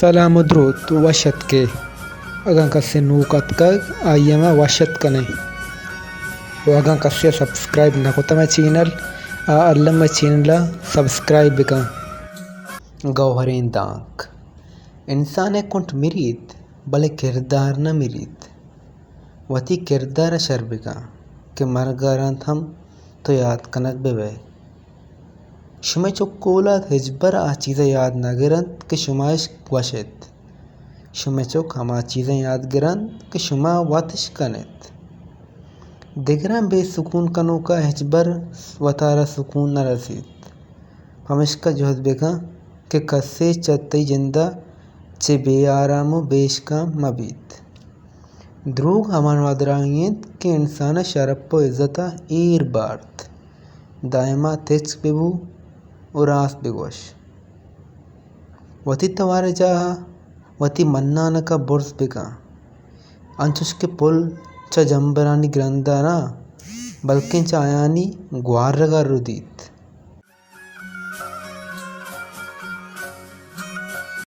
سلام و درود وشتكي اگان کسی نوکت کا آئیما وشت کنے اگان کسی سبسکرائب نہ ہوتا میں چینل علم چینل سبسکرائب بکا گوہرین دانک انسان کنٹ مرید بلے کردار نہ مرید وتی کردار شر بکا کہ مرگارانت ہم تو یاد کنک بے شما چوکولات ہجبر آ چیزیں یاد نہ گرند کہ شمایش وشت شما چوک ہما چیزیں یاد گرند کہ شما واتش کنت دگران بے سکون کنو کا ہجبر وطارہ سکون نہ رسید ہمش کا جہد بکا کہ کسے چتی جندہ چے بے آرام و بیشکام مبید دروگ ہمان وادرانگیت کہ انسان شرپ و عزتہ ایر بارت دائما تچ ببو اور آس بگوش وتی توارے جاہا وتی منانکا برس بکا انچوش کے پل چا جمبرانی گرندانا بلکہ چا آیانی گوارگا رو دید